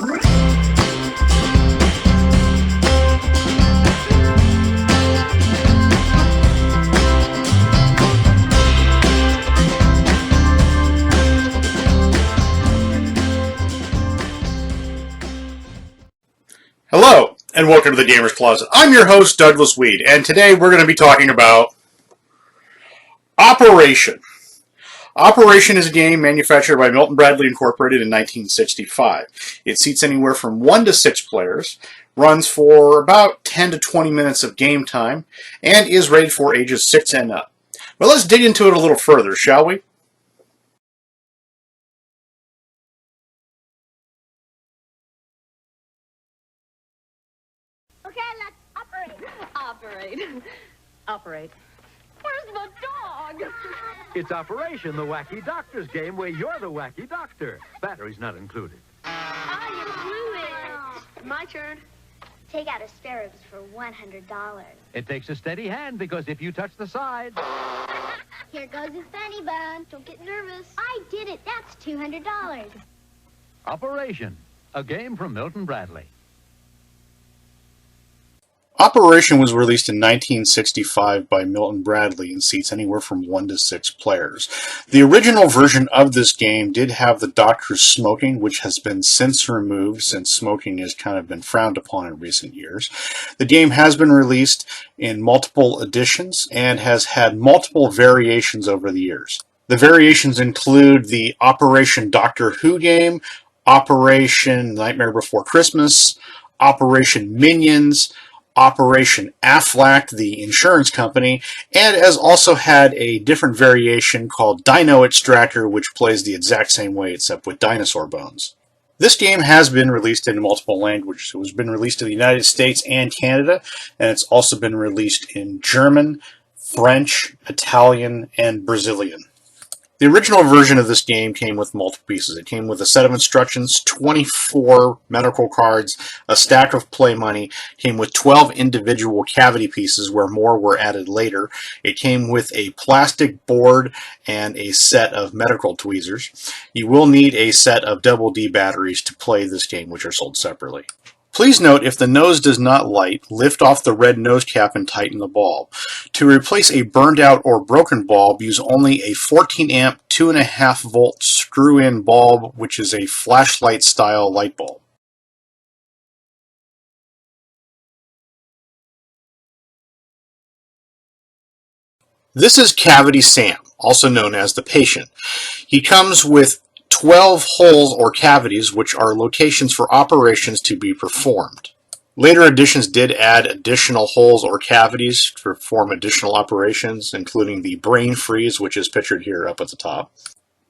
Hello, and welcome to the Gamer's Closet. I'm your host, Douglas Weed, and today we're going to be talking about Operation. Operation is a game manufactured by Milton Bradley Incorporated in 1965. It seats anywhere from 1 to 6 players, runs for about 10 to 20 minutes of game time, and is rated for ages 6 and up. But let's dig into it a little further, shall we? Okay, let's operate. Operate. Where's the dog? It's Operation, the Wacky Doctor's game where you're the wacky doctor. Batteries not included. You blew it. My turn. Take out asparagus for $100. It takes a steady hand because if you touch the side... Here goes his funny bone. Don't get nervous. I did it. That's $200. Operation, a game from Milton Bradley. Operation was released in 1965 by Milton Bradley and seats anywhere from 1 to 6 players. The original version of this game did have the Doctor's smoking, which has been since removed since smoking has kind of been frowned upon in recent years. The game has been released in multiple editions and has had multiple variations over the years. The variations include the Operation Doctor Who game, Operation Nightmare Before Christmas, Operation Minions, Operation Aflac, the insurance company, and has also had a different variation called Dino Extractor, which plays the exact same way except with dinosaur bones. This game has been released in multiple languages. It has been released in the United States and Canada, and it's also been released in German, French, Italian, and Brazilian. The original version of this game came with multiple pieces. It came with a set of instructions, 24 medical cards, a stack of play money, came with 12 individual cavity pieces where more were added later. It came with a plastic board and a set of medical tweezers. You will need a set of double D batteries to play this game, which are sold separately. Please note, if the nose does not light, lift off the red nose cap and tighten the bulb. To replace a burned out or broken bulb, use only a 14 amp 2.5 volt screw-in bulb, which is a flashlight style light bulb. This is Cavity Sam, also known as the Patient. He comes with 12 holes or cavities, which are locations for operations to be performed. Later editions did add additional holes or cavities to perform additional operations, including the brain freeze, which is pictured here up at the top,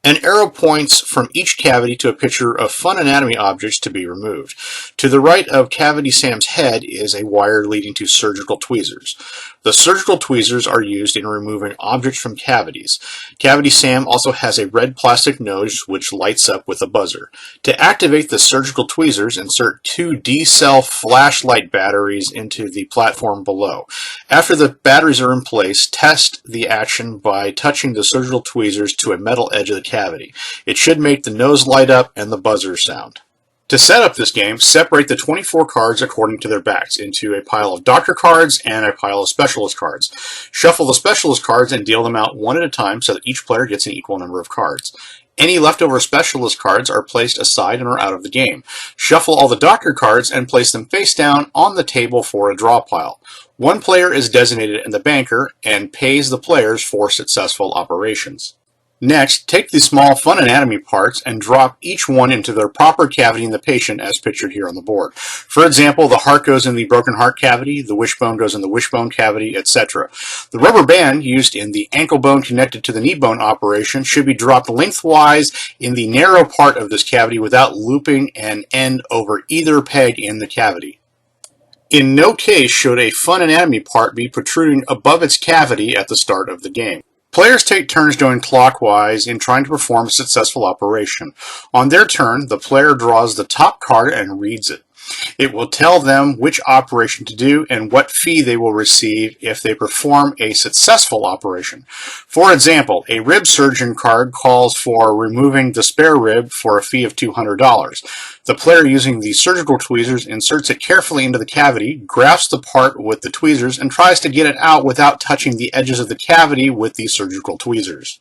and arrow points from each cavity to a picture of fun anatomy objects to be removed. To the right of Cavity Sam's head is a wire leading to surgical tweezers. The surgical tweezers are used in removing objects from cavities. Cavity Sam also has a red plastic nose which lights up with a buzzer. To activate the surgical tweezers, insert 2 D-cell flashlight batteries into the platform below. After the batteries are in place, test the action by touching the surgical tweezers to a metal edge of the cavity. It should make the nose light up and the buzzer sound. To set up this game, separate the 24 cards according to their backs into a pile of doctor cards and a pile of specialist cards. Shuffle the specialist cards and deal them out one at a time so that each player gets an equal number of cards. Any leftover specialist cards are placed aside and are out of the game. Shuffle all the doctor cards and place them face down on the table for a draw pile. One player is designated in the banker and pays the players for successful operations. Next, take the small fun anatomy parts and drop each one into their proper cavity in the patient as pictured here on the board. For example, the heart goes in the broken heart cavity, the wishbone goes in the wishbone cavity, etc. The rubber band used in the ankle bone connected to the knee bone operation should be dropped lengthwise in the narrow part of this cavity without looping an end over either peg in the cavity. In no case should a fun anatomy part be protruding above its cavity at the start of the game. Players take turns going clockwise in trying to perform a successful operation. On their turn, the player draws the top card and reads it. It will tell them which operation to do and what fee they will receive if they perform a successful operation. For example, a rib surgeon card calls for removing the spare rib for a fee of $200. The player using the surgical tweezers inserts it carefully into the cavity, grasps the part with the tweezers, and tries to get it out without touching the edges of the cavity with the surgical tweezers.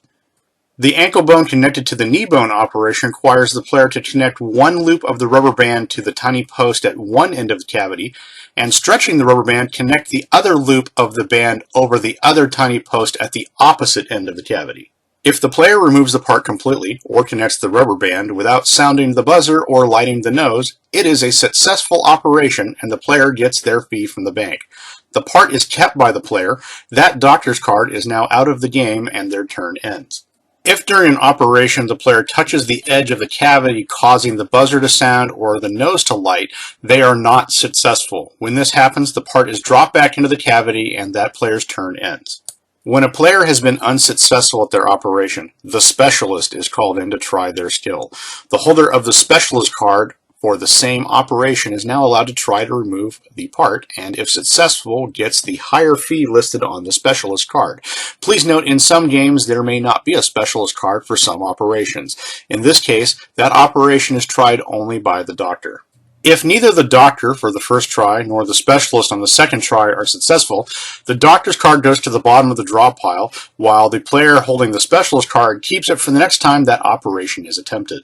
The ankle bone connected to the knee bone operation requires the player to connect one loop of the rubber band to the tiny post at one end of the cavity, and stretching the rubber band, connect the other loop of the band over the other tiny post at the opposite end of the cavity. If the player removes the part completely, or connects the rubber band without sounding the buzzer or lighting the nose, it is a successful operation and the player gets their fee from the bank. The part is kept by the player, that doctor's card is now out of the game, and their turn ends. If during an operation the player touches the edge of the cavity causing the buzzer to sound or the nose to light, they are not successful. When this happens, the part is dropped back into the cavity and that player's turn ends. When a player has been unsuccessful at their operation, the specialist is called in to try their skill. The holder of the specialist card for the same operation is now allowed to try to remove the part, and if successful, gets the higher fee listed on the specialist card. Please note, in some games there may not be a specialist card for some operations. In this case, that operation is tried only by the doctor. If neither the doctor for the first try nor the specialist on the second try are successful, the doctor's card goes to the bottom of the draw pile, while the player holding the specialist card keeps it for the next time that operation is attempted.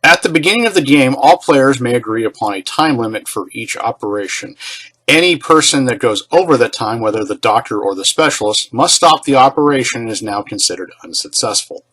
At the beginning of the game, all players may agree upon a time limit for each operation. Any person that goes over that time, whether the doctor or the specialist, must stop the operation and is now considered unsuccessful.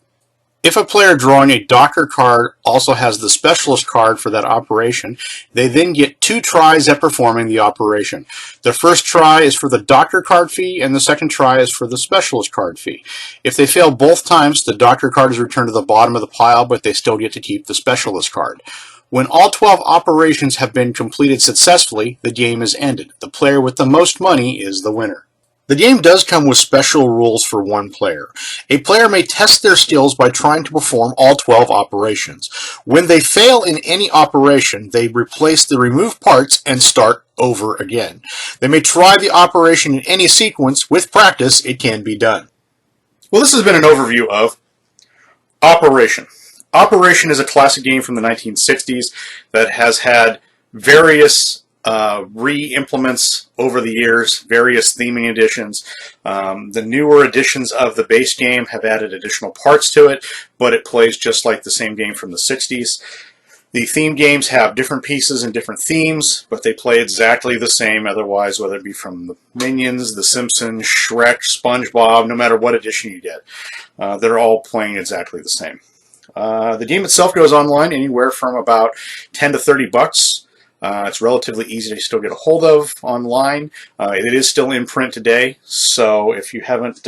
If a player drawing a doctor card also has the specialist card for that operation, they then get 2 tries at performing the operation. The first try is for the doctor card fee, and the second try is for the specialist card fee. If they fail both times, the doctor card is returned to the bottom of the pile, but they still get to keep the specialist card. When all 12 operations have been completed successfully, the game is ended. The player with the most money is the winner. The game does come with special rules for one player. A player may test their skills by trying to perform all 12 operations. When they fail in any operation, they replace the removed parts and start over again. They may try the operation in any sequence. With practice, it can be done. Well, this has been an overview of Operation. Operation is a classic game from the 1960s that has had various re-implements over the years, various theming additions. The newer editions of the base game have added additional parts to it, but it plays just like the same game from the 60s. The theme games have different pieces and different themes, but they play exactly the same otherwise, whether it be from the Minions, The Simpsons, Shrek, SpongeBob, no matter what edition you get. They're all playing exactly the same. The game itself goes online anywhere from about $10 to $30. It's relatively easy to still get a hold of online. It is still in print today, so if you haven't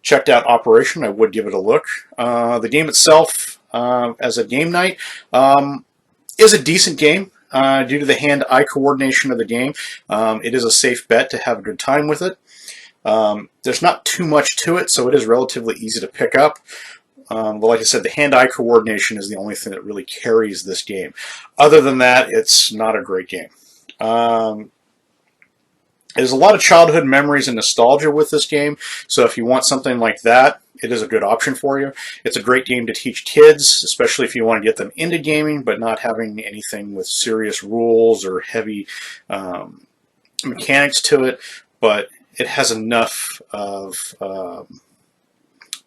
checked out Operation, I would give it a look. The game itself, as a game night, is a decent game. Due to the hand-eye coordination of the game, it is a safe bet to have a good time with it. There's not too much to it, so it is relatively easy to pick up. But like I said, the hand-eye coordination is the only thing that really carries this game. Other than that, it's not a great game. There's a lot of childhood memories and nostalgia with this game, so if you want something like that, it is a good option for you. It's a great game to teach kids, especially if you want to get them into gaming, but not having anything with serious rules or heavy mechanics to it, but it has enough of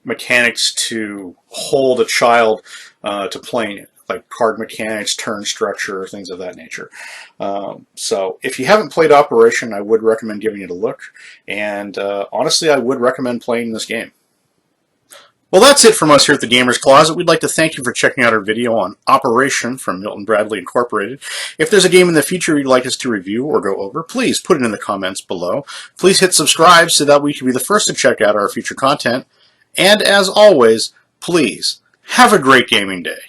mechanics to hold a child to playing it, like card mechanics, turn structure, things of that nature. So if you haven't played Operation, I would recommend giving it a look, and honestly, I would recommend playing this game. Well, that's it from us here at the Gamer's Closet. We'd like to thank you for checking out our video on Operation from Milton Bradley Incorporated. If there's a game in the future you'd like us to review or go over, please put it in the comments below. Please hit subscribe so that we can be the first to check out our future content. And as always, please have a great gaming day.